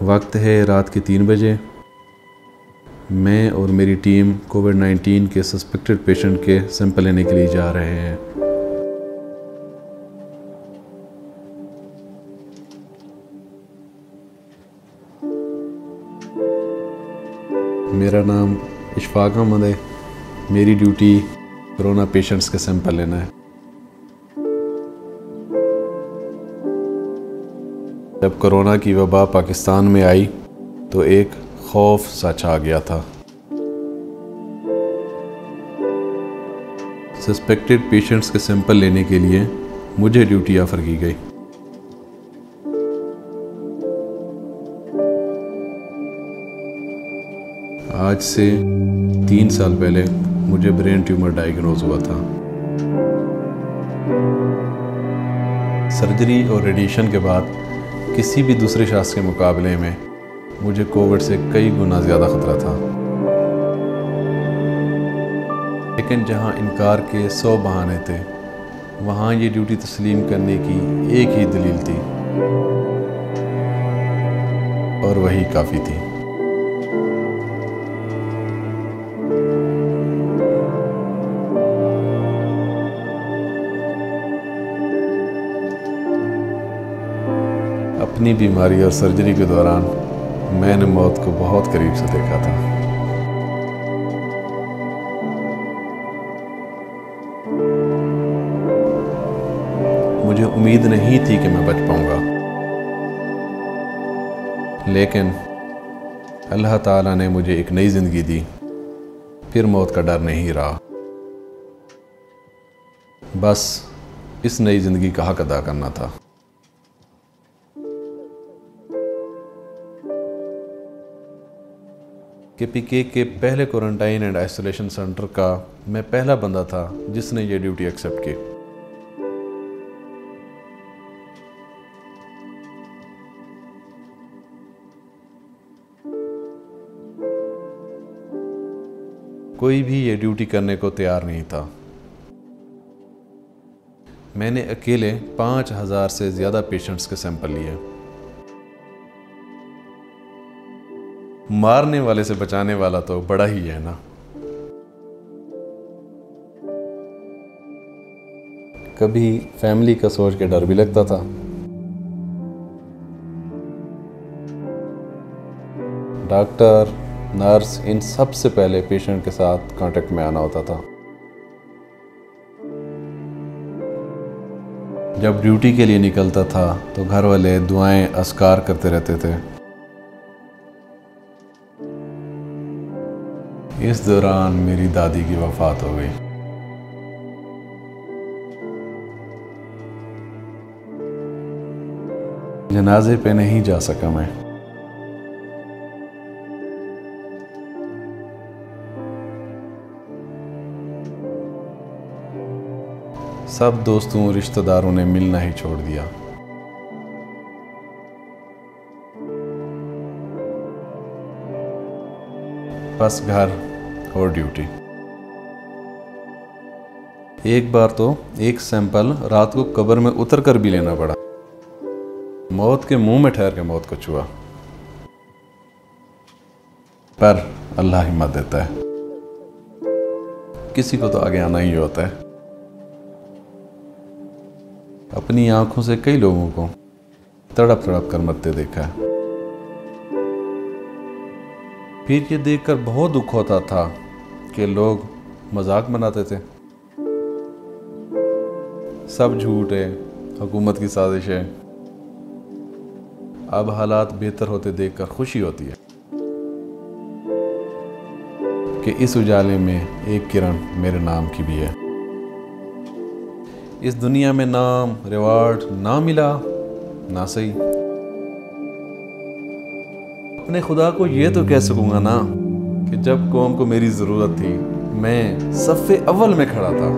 वक्त है रात के 3 बजे। मैं और मेरी टीम कोविड-19 के सस्पेक्टेड पेशेंट के सैंपल लेने के लिए जा रहे हैं। मेरा नाम इशफाक अहमद है। मेरी ड्यूटी कोरोना पेशेंट्स के सैंपल लेना है। जब कोरोना की वबा पाकिस्तान में आई तो एक खौफ सा छा गया था। सस्पेक्टेड पेशेंट्स के सैंपल लेने के लिए मुझे ड्यूटी ऑफर की गई। आज से 3 साल पहले मुझे ब्रेन ट्यूमर डायग्नोज हुआ था। सर्जरी और रेडिएशन के बाद किसी भी दूसरे शख्स के मुकाबले में मुझे कोविड से कई गुना ज़्यादा ख़तरा था। लेकिन जहां इनकार के 100 बहाने थे, वहां ये ड्यूटी तस्लीम करने की एक ही दलील थी और वही काफ़ी थी। अपनी बीमारी और सर्जरी के दौरान मैंने मौत को बहुत करीब से देखा था। मुझे उम्मीद नहीं थी कि मैं बच पाऊंगा, लेकिन अल्लाह ताला ने मुझे एक नई जिंदगी दी। फिर मौत का डर नहीं रहा। बस इस नई जिंदगी का हक अदा करना था। KPK के पहले क्वारंटाइन एंड आइसोलेशन सेंटर का मैं पहला बंदा था जिसने ये ड्यूटी एक्सेप्ट की। कोई भी ये ड्यूटी करने को तैयार नहीं था। मैंने अकेले 5000 से ज़्यादा पेशेंट्स के सैंपल लिए। मारने वाले से बचाने वाला तो बड़ा ही है ना। कभी फैमिली का सोच के डर भी लगता था। डॉक्टर, नर्स, इन सब से पहले पेशेंट के साथ कांटेक्ट में आना होता था। जब ड्यूटी के लिए निकलता था तो घर वाले दुआएं अस्कार करते रहते थे। इस दौरान मेरी दादी की वफ़ात हो गई। जनाजे पे नहीं जा सका मैं। सब दोस्तों रिश्तेदारों ने मिलना ही छोड़ दिया। बस घर और ड्यूटी। एक बार तो एक सैंपल रात को कब्र में उतर कर भी लेना पड़ा। मौत के मुंह में ठहर के मौत को छुआ, पर अल्लाह हिम्मत देता है। किसी को तो आगे आना ही होता है। अपनी आंखों से कई लोगों को तड़प तड़प कर मरते देखा है। फिर ये देखकर बहुत दुख होता था कि लोग मजाक बनाते थे। सब झूठ है, हुकूमत की साजिश है। अब हालात बेहतर होते देखकर खुशी होती है कि इस उजाले में एक किरण मेरे नाम की भी है। इस दुनिया में नाम, रिवार्ड ना मिला ना सही। अपने खुदा को ये तो कह सकूंगा ना कि जब कौम को मेरी ज़रूरत थी मैं सफ़े अव्वल में खड़ा था।